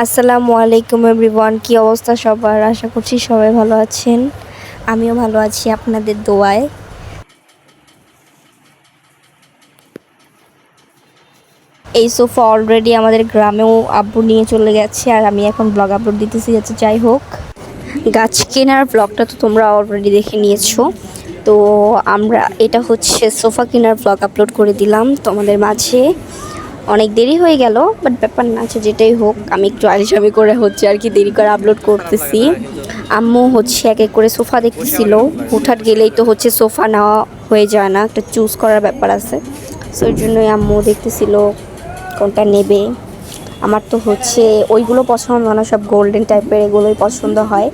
আসসালামু আলাইকুম এভরিওয়ান, কি অবস্থা সবার? আশা করছি সবাই ভালো আছেন। আমিও ভালো আছি আপনাদের দোয়ায়। এই সোফা অলরেডি আমাদের গ্রামেও আব্বু নিয়ে চলে গেছে, আর আমি এখন ব্লগ আপলোড দিতেছি। যাচ্ছে যাই হোক, গাছ কেনার ব্লগটা তো তোমরা অলরেডি দেখে নিয়েছো। তো এটা হচ্ছে সোফা কেনার ব্লগ আপলোড করে দিলাম তোমাদের মাঝে। অনেক দেরি হয়ে গেল, বাট ব্যাপার না, আছে যেটাই হোক। আমি একটু আলিশামি করে হচ্ছে আর কি দেরি করে আপলোড করতেছি। আম্মু হচ্ছে এক এক করে সোফা দেখতেছিল। হুটহাট গেলেই তো হচ্ছে সোফা নেওয়া হয়ে যায় না, একটা চুজ করার ব্যাপার আছে। সো ওই জন্যই আম্মু দেখতেছিল কোনটা নেবে। আমার তো হচ্ছে ওইগুলো পছন্দ না, সব গোল্ডেন টাইপের এগুলোই পছন্দ হয়।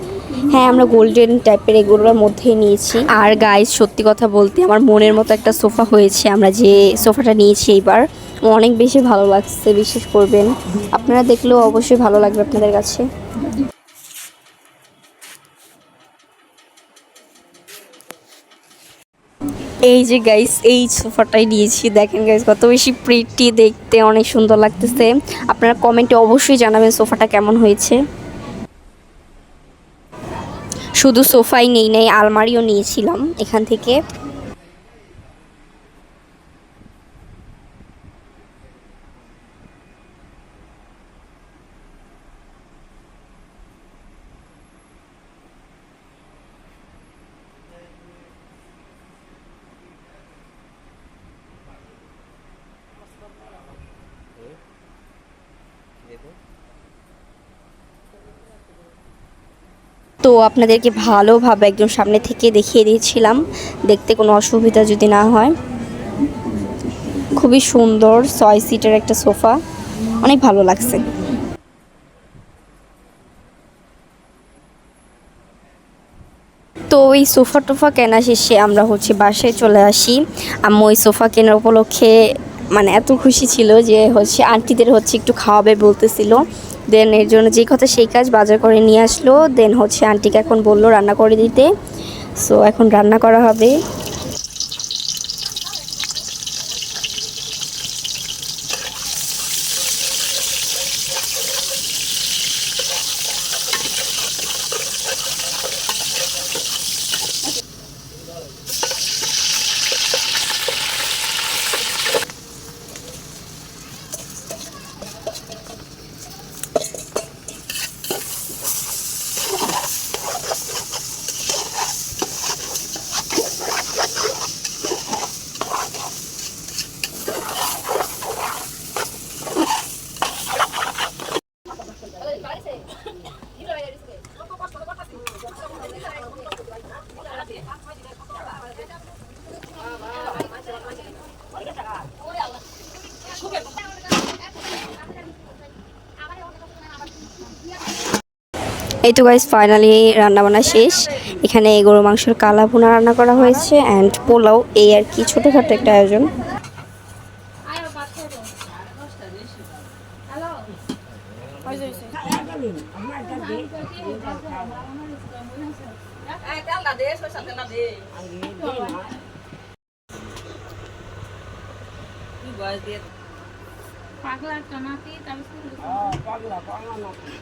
হ্যাঁ, আমরা গোল্ডেন টাইপের এগুলোর মধ্যেই নিয়েছি। আর গাইস, সত্যি কথা বলতে আমার মনের মতো একটা সোফা হয়েছে। আমরা যে সোফাটা নিয়েছি এইবার, অনেক বেশি ভালো লাগছে, বিশ্বাস করবেন। আপনারা দেখলেও অবশ্যই ভালো লাগবে আপনাদের কাছে। এই যে গাইস, এই সোফাটাই নিয়েছি। দেখেন গাইস, কত বেশি প্রিটি, দেখতে অনেক সুন্দর লাগতেছে। আপনারা কমেন্টে অবশ্যই জানাবেন সোফাটা কেমন হয়েছে। শুধু সোফাই নেই নাই, আলমারিও নিয়েছিলাম এখান থেকে। তো আপনাদেরকে ভালোভাবে একদম সামনে থেকে দেখিয়ে দিয়েছিলাম, দেখতে কোনো অসুবিধা যদি না হয়। খুবই সুন্দর 6 সিটের একটা সোফা, অনেক ভালো লাগছে। তো ওই সোফা টোফা কেনা শেষে আমরা হচ্ছে বাসায় চলে আসি। আম্মু ওই সোফা কেনার উপলক্ষে মানে এত খুশি ছিল যে হচ্ছে আন্টিদের হচ্ছে একটু খাওয়াবে বলতেছিল। দেন এর জন্য যেই কথা সেই কাজ, বাজার করে নিয়ে আসলো। দেন হচ্ছে আন্টিকে এখন বললো রান্না করে দিতে। সো এখন রান্না করা হবে। এই তো গাইস, ফাইনালি রান্নাবান্না শেষ। এখানে গরু মাংসের কালা ভুনা রান্না করা হয়েছে, অ্যান্ড পোলাও, এই আর কি ছোটোখাটো একটা আয়োজন। পাগলা একটা নাতি, পাগলা পাগলা নাতি।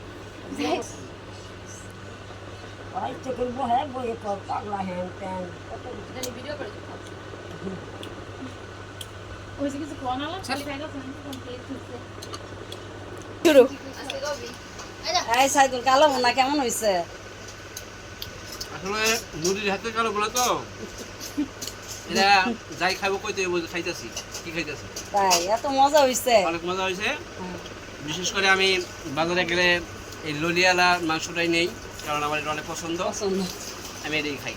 আইতে করবো, হ্যাঁ বইয়ে পর পাগলা হ্যান ত্যান কত ভিডিও করে ওইসে কিছু কোনা না খালি খাইলো কমপ্লিট হইছে শুরু। এই সাইদুল, কালো ভুনা কেমন হইছে? আসলে মুড়ির হাতে কালো বলে তো এরা যাই খাবো কইতে খাইতেছি কি খাইতেছি, তাই এত মজা হইছে? অনেক মজা হয়েছে। বিশেষ করে আমি বাজারে গেলে এই ললিয়ালা মাংসটাই নেই, কারণ আমার এটা অনেক পছন্দ। আমি এটাই খাই,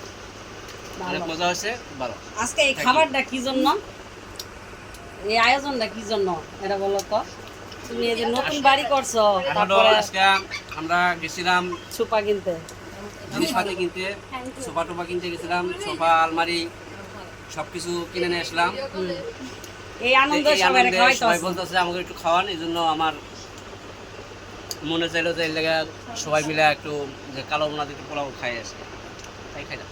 অনেক মজা হয়েছে, ভালো। আজকে এই খাবারটা কি জন্য, এই আয়োজনটা কি জন্য এটা বলো তো? তুমি এই যে নতুন বাড়ি করছো, তারপরে আজকে আমরা গেছিলাম সোফা কিনতে, জিনিসপাতি কিনতে, সোফা টোফা কিনতে গেছিলাম, সোফা আলমারি সবকিছু কিনে নিয়ে আসলাম। এই আনন্দ সবাই বলতেছে আমাকে একটু খাওয়ান, এই জন্য আমার মনে চাইলো যে এই জায়গায় সবাই মিলে একটু যে কালো ভুনা দিয়ে পোলাও খাই আসে, তাই খাইলাম।